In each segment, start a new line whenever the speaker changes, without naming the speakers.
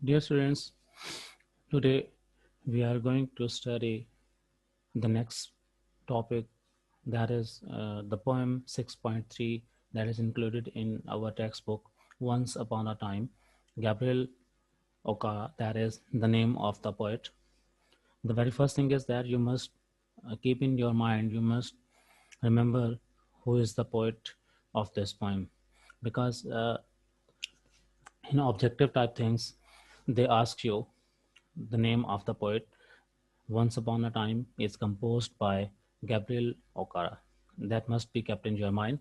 Dear students, today we are going to study the next topic, that is the poem 6.3 that is included in our textbook, Once Upon a Time. Gabriel Oka, that is the name of the poet. The very first thing is that you must keep in your mind, you must remember who is the poet of this poem, because in objective type things they ask you the name of the poet. Once Upon a Time is composed by Gabriel Okara. That must be kept in your mind.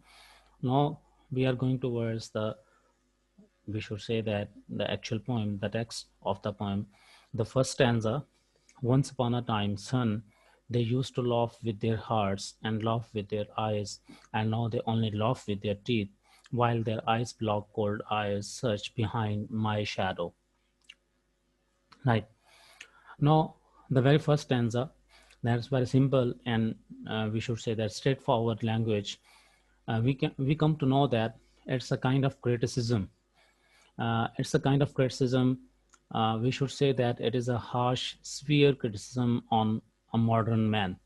Now we are going towards we should say that the actual poem, the text of the poem. The first stanza: Once upon a time, son, they used to laugh with their hearts and laugh with their eyes, and now they only laugh with their teeth, while their eyes block cold eyes search behind my shadow. Right. Now, the very first stanza, that's very simple, and we should say that straightforward language. We come to know that it's a kind of criticism. It's a kind of criticism. We should say that it is a harsh, severe criticism on a modern man.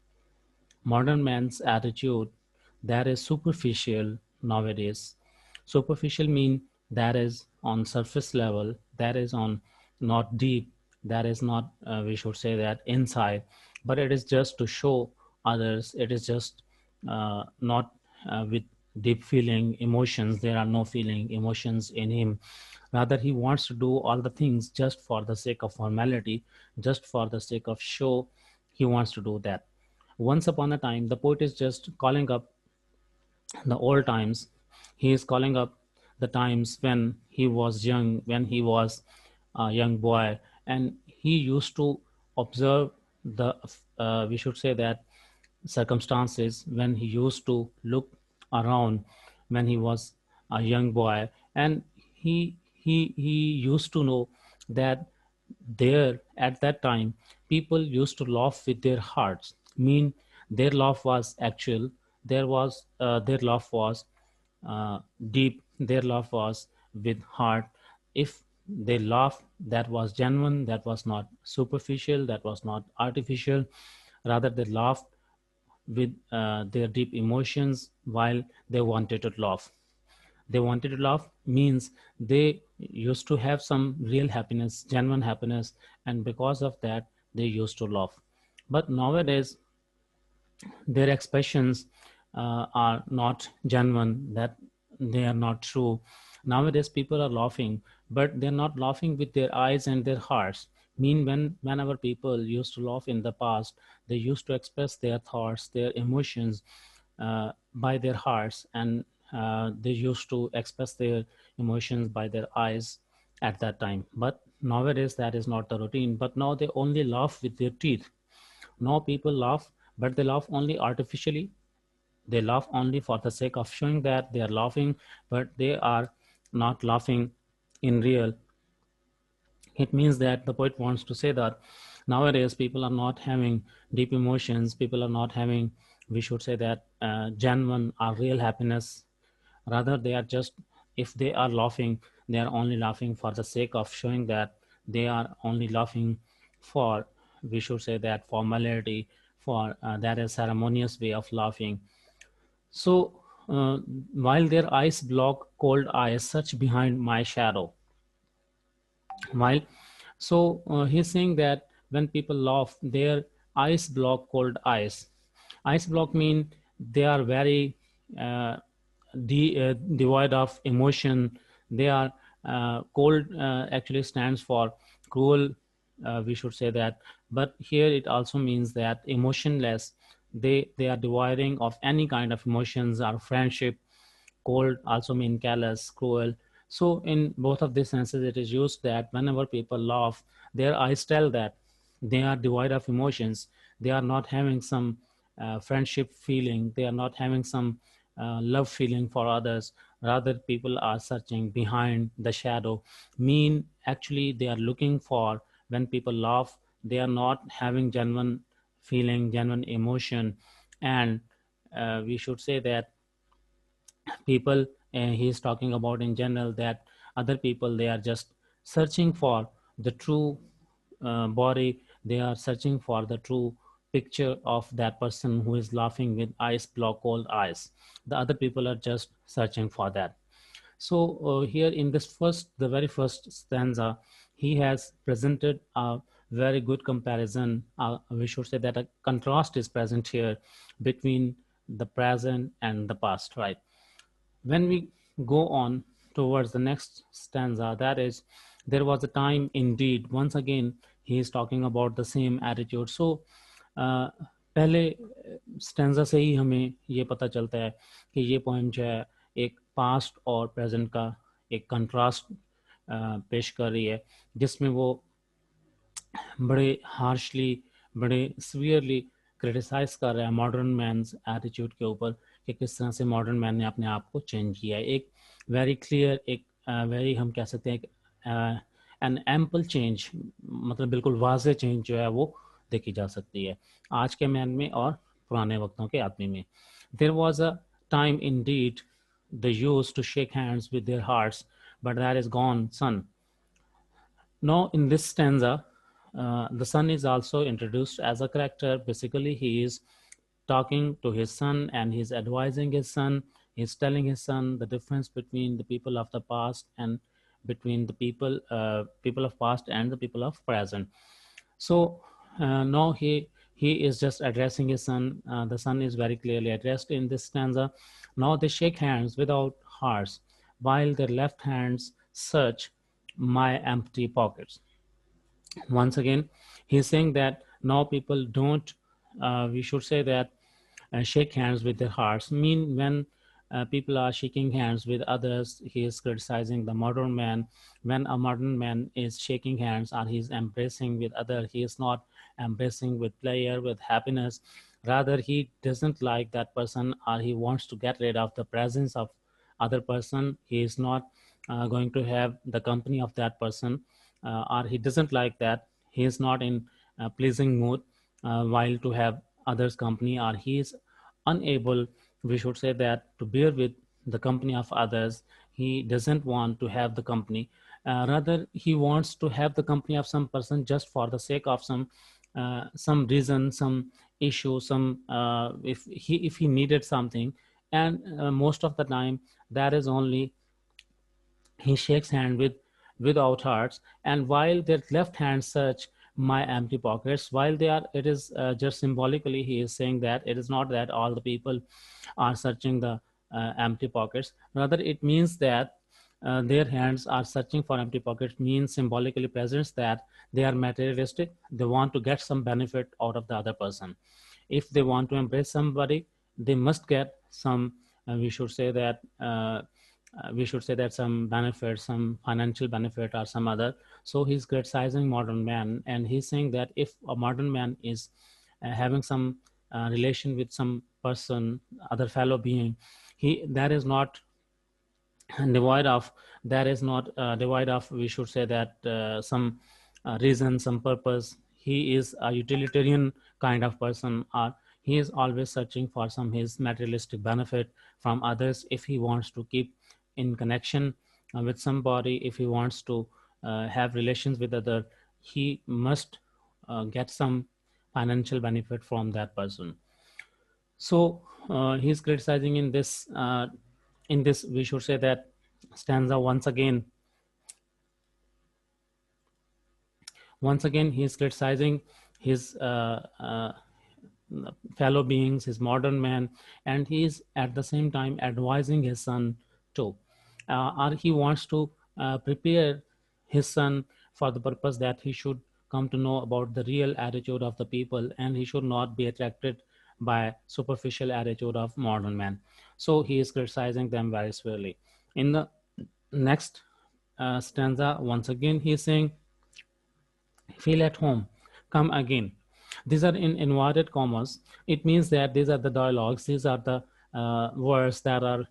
Modern man's attitude that is superficial nowadays. Superficial mean that is on surface level, that is on not deep, that is not we should say that inside, but it is just to show others. It is just not with deep feeling emotions. There are no feeling emotions in him. Rather, he wants to do all the things just for the sake of formality, just for the sake of show. He wants to do that. Once upon a time, the poet is just calling up the old times. He is calling up the times when he was young, when he was a young boy, and he used to observe the, we should say that, circumstances when he used to look around when he was a young boy, and he used to know that there at that time people used to laugh with their hearts, mean their laugh was actual, their laugh was deep, their laugh was with heart. If they laugh, that was genuine, that was not superficial, that was not artificial. Rather, they laughed with their deep emotions while they wanted to laugh. They wanted to laugh means they used to have some real happiness, genuine happiness, and because of that they used to laugh. But nowadays their expressions are not genuine, that they are not true. Nowadays people are laughing, but they're not laughing with their eyes and their hearts. Mean whenever people used to laugh in the past, they used to express their thoughts, their emotions by their hearts, and they used to express their emotions by their eyes at that time. But nowadays that is not the routine, but now they only laugh with their teeth. Now people laugh, but they laugh only artificially. They laugh only for the sake of showing that they are laughing, but they are not laughing in real. It means that the poet wants to say that nowadays people are not having deep emotions, people are not having, we should say that, genuine or real happiness. Rather, they are just, if they are laughing, they are only laughing for the sake of showing that they are only laughing for, we should say that, formality, for that is ceremonious way of laughing. So while their eyes block cold eyes search behind my shadow. While he's saying that when people laugh, their eyes block cold eyes. Eyes block mean they are very uh, devoid of emotion. They are cold. Actually stands for cruel. We should say that, but here it also means that emotionless. They are devoiding of any kind of emotions or friendship. Cold also mean callous, cruel. So in both of these senses, it is used that whenever people laugh, their eyes tell that they are devoid of emotions. They are not having some friendship feeling. They are not having some love feeling for others. Rather, people are searching behind the shadow. Mean actually they are looking for, when people laugh, they are not having genuine feeling, genuine emotion, and we should say that people, he's talking about in general, that other people, they are just searching for the true body. They are searching for the true picture of that person who is laughing with ice block cold eyes. The other people are just searching for that. So here in this the very first stanza, he has presented a very good comparison. We should say that a contrast is present here between the present and the past, right? When we go on towards the next stanza, that is, there was a time indeed. Once again, he is talking about the same attitude. So पहले stanza से ही हमें ये पता चलता है कि ये poem जो है एक पास्ट और प्रेजेंट का एक कंट्रास्ट पेश कर रही है, जिसमें वो बड़े हार्शली, बड़े सीवियरली क्रिटिसाइज कर रहा है मॉडर्न मैन्स एटीट्यूड के ऊपर कि किस तरह से मॉडर्न मैन ने अपने आप को चेंज किया है. एक वेरी क्लियर, एक वेरी हम कह सकते हैं एन एम्पल चेंज, मतलब बिल्कुल वाज़ेह चेंज जो है वो देखी जा सकती है आज के मैन में और पुराने वक्तों के आदमी में. There was a time indeed they used to shake hands with their hearts, but that is gone, son. Now, in this stanza, the son is also introduced as a character. Basically, he is talking to his son and he's advising his son. He's telling his son the difference between the people of the past and between the people of past and the people of present. So now he is just addressing his son. The son is very clearly addressed in this stanza. Now they shake hands without hearts, while their left hands search my empty pockets. Once again, he's saying that now people don't, we should say that shake hands with their hearts. Mean when people are shaking hands with others, he is criticizing the modern man. When a modern man is shaking hands or he's embracing with other, he is not embracing with pleasure, with happiness. Rather, he doesn't like that person, or he wants to get rid of the presence of other person. He is not going to have the company of that person, or he doesn't like that. He is not in a pleasing mood while to have others company, or he is unable, we should say that, to bear with the company of others. He doesn't want to have the company. Rather, he wants to have the company of some person just for the sake of some reason, some issue, some if he needed something. And most of the time, that is only he shakes hand without hearts. And while their left hand search my empty pockets, while they are, it is just symbolically he is saying that it is not that all the people are searching the empty pockets. Rather, it means that their hands are searching for empty pockets, means symbolically presents that they are materialistic. They want to get some benefit out of the other person. If they want to embrace somebody, they must get some, we should say that some benefit, some financial benefit or some other. So he's criticizing modern man, and he's saying that if a modern man is having some relation with some person, other fellow being, that is not devoid of, we should say that some reason, some purpose. He is a utilitarian kind of person, or he is always searching for some his materialistic benefit from others. If he wants to keep in connection with somebody, if he wants to have relations with other, he must get some financial benefit from that person. So he's criticizing in this, we should say that stanza. Once again he is criticizing his fellow beings, his modern man, and he is at the same time advising his son too. Or he wants to prepare his son for the purpose that he should come to know about the real attitude of the people, and he should not be attracted by superficial attitude of modern man. So he is criticizing them very severely. In the next stanza, once again he is saying, feel at home, come again. These are in inverted commas. It means that these are the dialogues, these are the words that are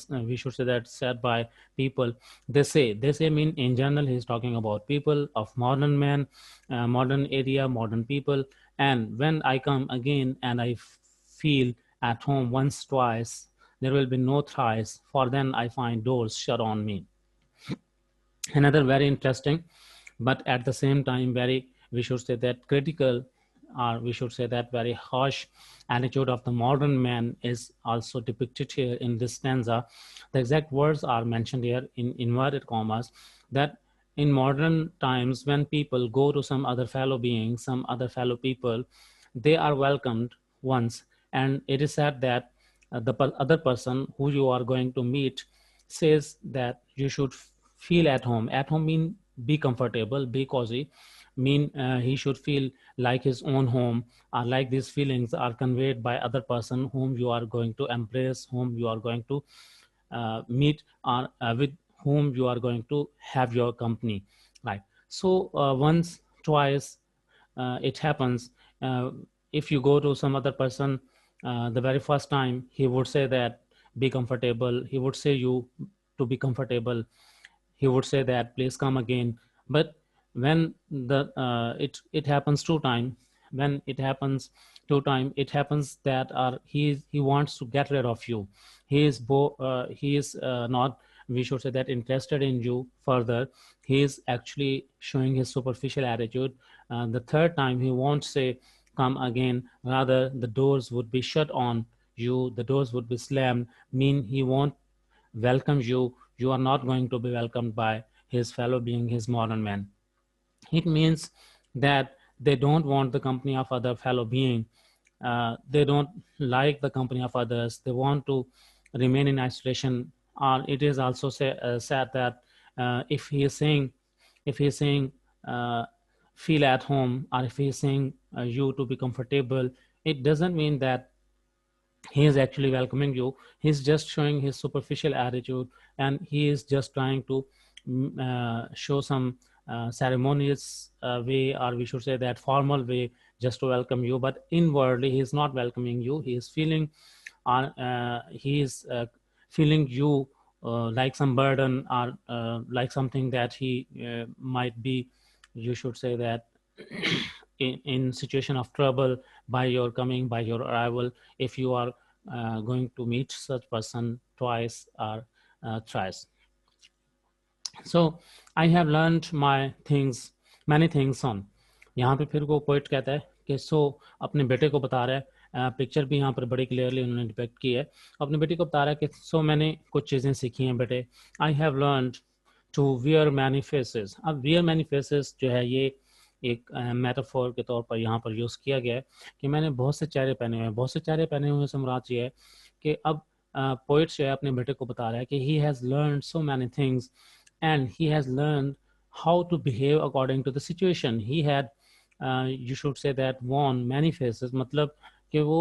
we should say that said by people. They say mean in general he's talking about people of modern man, modern area, modern people. And when I come again and I feel at home once, twice, there will be no thrice, for then I find doors shut on me. Another very interesting, but at the same time very, we should say that critical, or we should say that very harsh attitude of the modern man is also depicted here in this stanza. The exact words are mentioned here in inverted commas, that in modern times when people go to some other fellow beings, some other fellow people, they are welcomed once, and it is said that other person who you are going to meet says that you should feel at home. At home mean be comfortable, be cozy, mean he should feel like his own home, or like these feelings are conveyed by other person whom you are going to embrace, whom you are going to meet, or with whom you are going to have your company, right? So once, twice, it happens. uh, if you go to some other person, the very first time he would say that be comfortable, he would say you to be comfortable, he would say that please come again. But when the it happens two time, when it happens two time, it happens that he wants to get rid of you. He is not, we should say that, interested in you further. He is actually showing his superficial attitude. The third time he won't say come again, rather the doors would be shut on you, the doors would be slammed, mean he won't welcome you. You are not going to be welcomed by his fellow being, his modern man. It means that they don't want the company of other fellow being. They don't like the company of others. They want to remain in isolation. Or it is also said that if he is saying, if he is saying uh, feel at home, or if he is saying you to be comfortable, it doesn't mean that he is actually welcoming you. He's just showing his superficial attitude, and he is just trying to show some ceremonious way, or we should say that formal way, just to welcome you. But inwardly he is not welcoming you. He is feeling he is feeling you like some burden, or like something that he might be, you should say that, in situation of trouble by your coming, by your arrival, if you are going to meet such person twice or thrice. So I have learned my things, many things on. यहाँ पे फिर वो poet कहता है कि सो अपने बेटे को बता रहा है, पिक्चर भी यहाँ पर बड़ी क्लियरली उन्होंने डिपेक्ट की है, अपने बेटे को बता रहा है कि सो मैंने कुछ चीज़ें सीखी हैं बेटे, I have learned to wear many faces. अब वियर मैनी फेसेस जो है ये एक मेटाफोर के तौर पर यहाँ पर यूज़ किया गया है कि मैंने बहुत से चेहरे पहने हुए हैं। बहुत से चेहरे पहने हुए से मुराद ये है कि अब पोइट जो है अपने बेटे को बता रहा है कि he has learned so many things and he has learned how to behave according to the situation. He had you should say that worn many faces, मतलब कि वो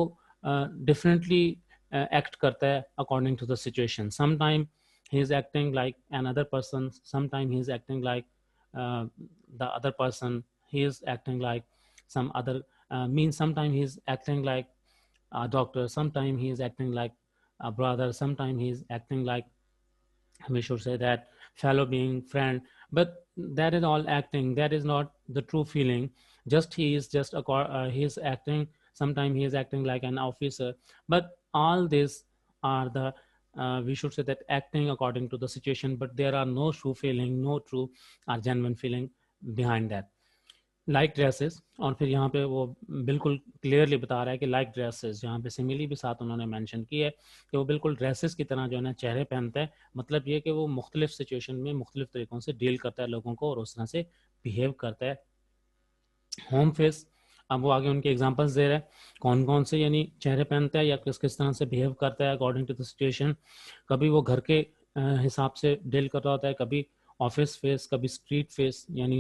differently act करता है according to the situation. Sometimes he is acting like another person, sometimes he is acting like the other person, he is acting like some other means, sometimes he is acting like a doctor, sometimes he is acting like a brother, sometimes he is acting like, we should say that, fellow being, friend. But that is all acting, that is not the true feeling. Just he is just he is acting, sometimes he is acting like an officer. But all these are the we should say that acting according to the situation, but there are no true feeling, no true or genuine feeling behind that. Like dresses, और फिर यहाँ पे वो बिल्कुल clearly बता रहा है कि लाइक ड्रेसेस, यहाँ पे सिमिली भी साथ उन्होंने मेंशन की है कि वो बिल्कुल ड्रेसेस की तरह जो है ना चेहरे पहनता है। मतलब ये कि वो मुख्तलिफ सिचुएशन में मुख्तलिफ तरीक़ों से डील करता है लोगों को और उस तरह से बिहेव करता है। होम फेस, अब वो आगे उनके एग्जांपल्स दे रहा है कौन कौन से यानी चेहरे पहनता है या किस किस तरह से बिहेव करता है अकॉर्डिंग टू द सिचुएशन। कभी वो घर के हिसाब से डील कर रहा होता है, कभी ऑफिस फेस, कभी स्ट्रीट फेस यानी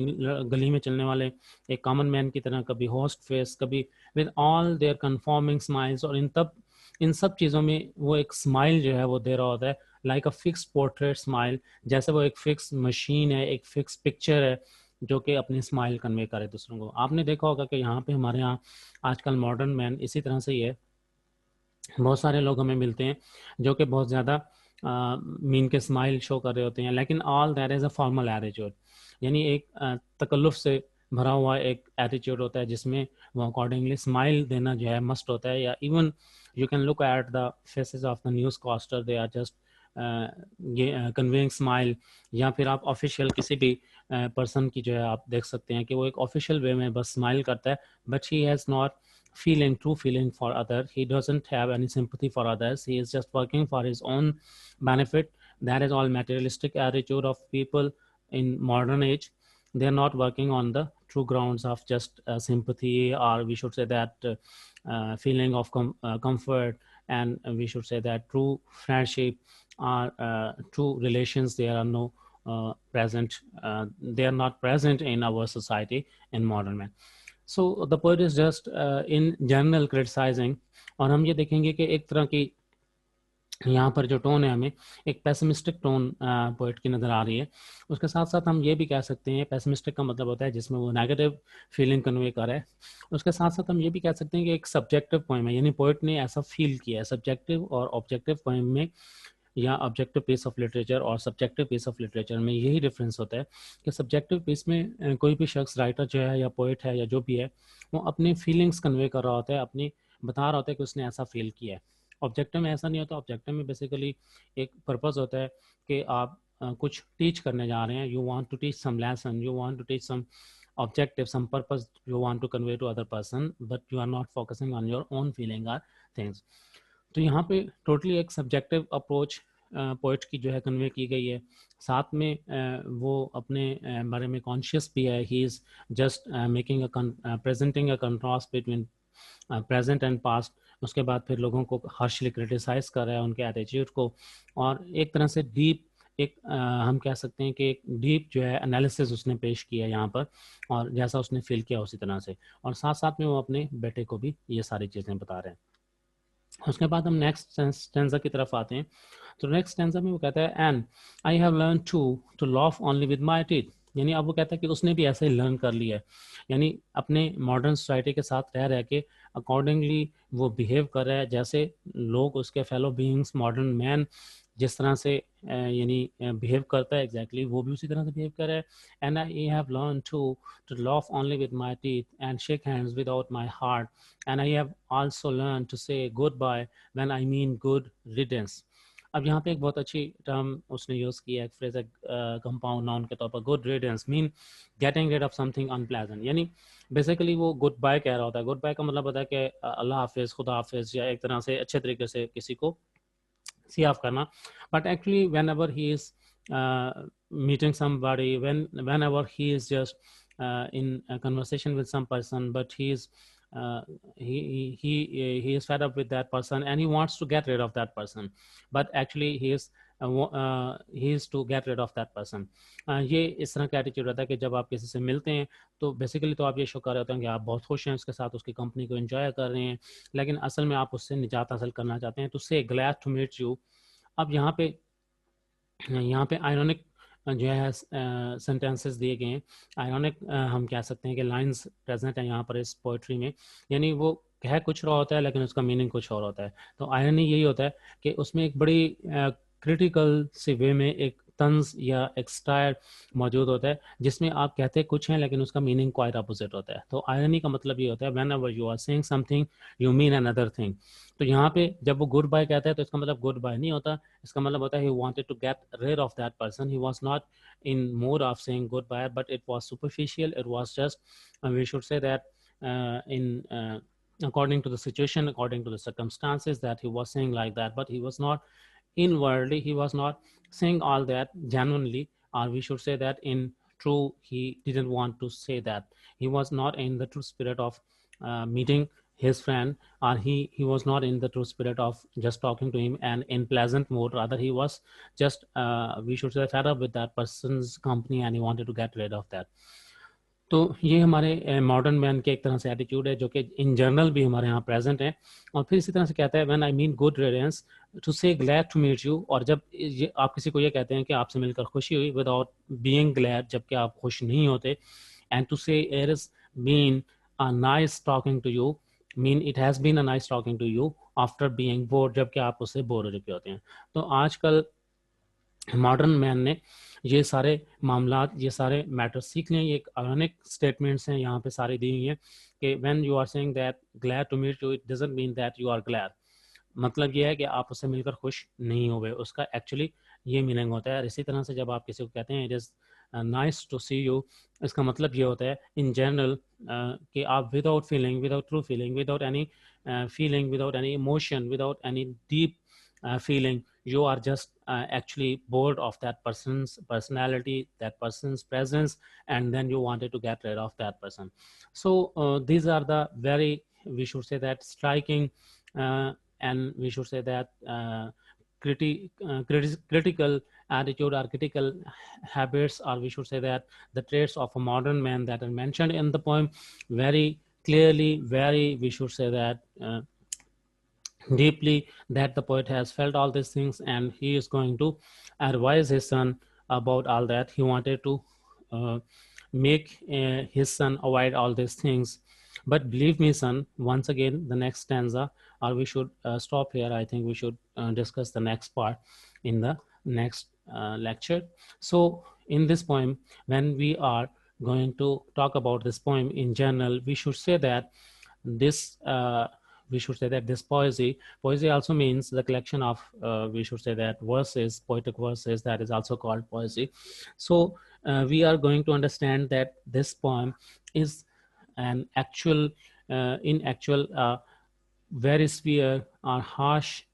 गली में चलने वाले एक कॉमन मैन की तरह, कभी होस्ट फेस, कभी with all their conforming smiles. और इन सब चीज़ों में वो एक स्माइल जो है वो दे रहा होता है, like a fix portrait smile, जैसे वो एक फिक्स मशीन है, एक फिक्स पिक्चर है जो कि अपनी स्माइल कन्वे करे दूसरों को। आपने देखा होगा कि यहाँ पे हमारे यहाँ आजकल मॉडर्न मैन इसी तरह से ही है। बहुत सारे लोग हमें मिलते हैं जो कि बहुत ज़्यादा मीन के स्माइल शो कर रहे होते हैं, लेकिन all that is a formal attitude, यानी एक तकल्लुफ़ से भरा हुआ एक एटीट्यूड होता है जिसमें वो अकॉर्डिंगली स्माइल देना जो है मस्ट होता है। या even you can look at the faces of the newscaster, they are just conveying smile. या फिर आप ऑफिशियल किसी भी पर्सन की जो है आप देख सकते हैं कि वो एक ऑफिशियल वे में बस स्माइल करता है, but he has not feeling, true feeling for other. He doesn't have any sympathy for others. He is just working for his own benefit. That is all materialistic attitude of people in modern age. They are not working on the true grounds of just sympathy, or we should say that feeling of comfort, and we should say that true friendship or true relations. There are no present. They are not present in our society in modern man. So the poet is just in general criticising. और हम ये देखेंगे कि एक तरह की यहाँ पर जो टोन है हमें एक पेसिमिस्टिक टोन पोएट की नज़र आ रही है। उसके साथ साथ हम ये भी कह सकते हैं, पेसिमिस्टिक का मतलब होता है जिसमें वो नेगेटिव फीलिंग कन्वे कर रहा है। उसके साथ साथ हम ये भी कह सकते हैं कि एक सब्जेक्टिव पोएम है, यानी पोएट ने ऐसा फील किया है। सब्जेक्टिव और ऑब्जेक्टिव पोएम में या ऑब्जेक्टिव पीस ऑफ लिटरेचर और सब्जेक्टिव पीस ऑफ लिटरेचर में यही डिफरेंस होता है कि सब्जेक्टिव पीस में कोई भी शख्स, राइटर जो है या पोइट है या जो भी है, वो अपनी फीलिंग्स कन्वे कर रहा होता है, अपनी बता रहा होता है कि उसने ऐसा फील किया है। ऑब्जेक्टिव में ऐसा नहीं होता। ऑब्जेक्टिव में बेसिकली एक पर्पस होता है कि आप कुछ टीच करने जा रहे हैं, you want to teach some lesson, you want to teach some objective, some purpose you want to convey to other person, but you are not focusing on your own feeling or things. तो यहाँ पे totally एक subjective approach poet की जो है convey की गई है। साथ में वो अपने बारे में कॉन्शियस भी है। He is just making presenting a contrast between present and past. उसके बाद फिर लोगों को हार्शली क्रिटिसाइज कर रहा है, उनके एटीट्यूड को, और एक तरह से डीप एक हम कह सकते हैं कि एक डीप जो है एनालिसिस उसने पेश किया है यहाँ पर, और जैसा उसने फील किया उसी तरह से, और साथ साथ में वो अपने बेटे को भी ये सारी चीज़ें बता रहे हैं। उसके बाद हम नेक्स्ट स्टेंजा की तरफ आते हैं। तो नेक्स्ट स्टेंजा में वो कहता है, and I have learn to laugh only with my teeth. यानी अब वो कहता है कि उसने भी ऐसे ही लर्न कर लिया है, यानी अपने मॉडर्न सोसाइटी के साथ रह रह के अकॉर्डिंगली वो बिहेव कर रहा है, जैसे लोग उसके फेलो बीइंग्स, मॉडर्न मैन जिस तरह से यानी बिहेव करता है एग्जैक्टली वो भी उसी तरह से बिहेव कर रहा है। And I have learn to laugh only with my teeth and shake hands without my heart, and I have also learn to say goodbye when I mean good riddance. अब यहाँ पे एक बहुत अच्छी term उसने use किया है, phrase compound noun के तौर पर, good riddance mean getting rid of something unpleasant. यानी बेसिकली वो गुड बाय कह रहा होता है। गुड बाय का मतलब होता है कि अल्लाह हाफिज़, खुदा हाफिज़, या एक तरह से अच्छे तरीके से किसी को सी ऑफ करना। But actually when ever he is meeting somebody, whenever he is just in a conversation with some person, but he is he is fed up with that person and he wants to get rid of that person, but actually he is to get rid of that person. ये इस तरह का attitude रहता है कि जब आप किसी से मिलते हैं तो बेसिकली तो आप ये शो कर रहे होते हैं कि आप बहुत खुश हैं उसके साथ, उसकी कंपनी को एंजॉय कर रहे हैं, लेकिन असल में आप उससे निजात हासिल करना चाहते हैं। तो से ग्लैड टू मीट यू। अब यहाँ पे आयरॉनिक जो है सेंटेंसेस दिए गए हैं। आयरॉनिक हम कह सकते हैं कि लाइंस प्रेजेंट हैं यहाँ पर इस पोइट्री में, यानी वो कह कुछ रहा होता है लेकिन उसका मीनिंग कुछ और होता है। तो आयरनी यही होता है कि उसमें एक बड़ी क्रिटिकल से वे में एक तंज या एक स्टाइल मौजूद होता है जिसमें आप कहते कुछ हैं लेकिन उसका मीनिंग क्वाइट अपोजिट होता है। तो आयरनी का मतलब ये होता है whenever you are saying something you mean another thing. तो यहाँ पे जब वो गुड बाय कहता है तो इसका मतलब गुड बाय नहीं होता, इसका मतलब होता है he wanted to get rid of that person. He was not in mode of saying goodbye, but it was superficial. It was just we should say that in according to the situation, according to the circumstances, that he was saying like that, but he was not inwardly, he was not saying all that genuinely, or we should say that in true he didn't want to say that. He was not in the true spirit of meeting his friend, or he was not in the true spirit of just talking to him and in pleasant mood. Rather he was just we should say fed up with that person's company and he wanted to get rid of that. तो ये हमारे modern man के एक तरह से attitude है जो कि इन जनरल भी हमारे यहाँ प्रेजेंट है। और फिर इसी तरह से कहता है when I mean good riddance to say glad to meet you. और जब आप किसी को ये कहते हैं कि आपसे मिलकर खुशी हुई विदाउट बीइंग ग्लैड, जबकि आप खुश नहीं होते, and to say it is been a nice talking to you, mean it has been a nice talking to you after being bored, जबकि आप उससे बोर हो चुके होते हैं। तो आजकल मॉडर्न मैन ने ये सारे मामलात, ये सारे मैटर्स सीख लें। ये एक आयरनिक स्टेटमेंट्स हैं यहाँ पे सारी दी हुई हैं कि when you are saying that glad to meet you, it doesn't mean that you are glad. मतलब ये है कि आप उससे मिलकर खुश नहीं हुए, उसका एक्चुअली ये मीनिंग होता है। इसी तरह से जब आप किसी को कहते हैं it is nice to see you, इसका मतलब ये होता है इन जनरल कि आप without feeling, without true feeling, without any feeling, without any emotion, without any deep feeling, you are just actually bored of that person's personality, that person's presence, and then you wanted to get rid of that person. So these are the very, we should say that, striking, and we should say that critical attitude or critical habits, or we should say that the traits of a modern man that are mentioned in the poem very clearly, very, we should say that, deeply, that the poet has felt all these things, and he is going to advise his son about all that. He wanted to uh, make his son avoid all these things. But believe me, son, once again, the next stanza, or we should stop here. I think we should discuss the next part in the next lecture. So in this poem, when we are going to talk about this poem in general, we should say that this we should say that this poesy also means the collection of we should say that verses, poetic verses, that is also called poesy. So we are going to understand that this poem is an actual in actual very severe or harsh,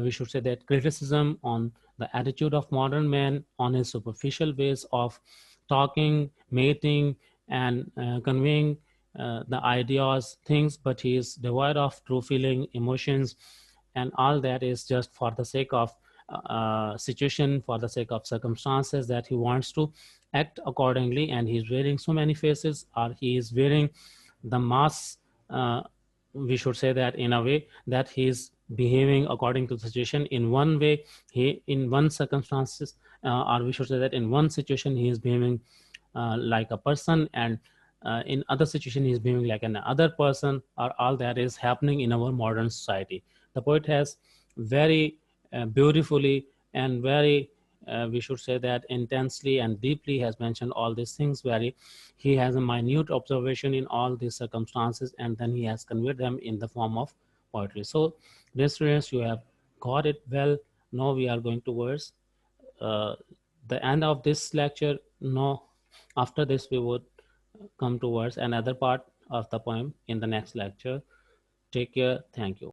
we should say that, criticism on the attitude of modern man, on his superficial ways of talking, mating, and conveying the ideas, things, but he is devoid of true feeling, emotions, and all that is just for the sake of situation, for the sake of circumstances, that he wants to act accordingly, and he's wearing so many faces, or he is wearing the mask. We should say that in a way that he is behaving according to the situation. In one way, he in one circumstances, or we should say that in one situation he is behaving like a person, and in other situation he is behaving like an other person, or all that is happening in our modern society. The poet has very beautifully and very we should say that intensely and deeply has mentioned all these things. Very, he has a minute observation in all these circumstances, and then he has conveyed them in the form of poetry. So dear students, you have got it well. Now we are going towards uh, the end of this lecture. No, after this we would come towards another part of the poem in the next lecture. Take care. Thank you.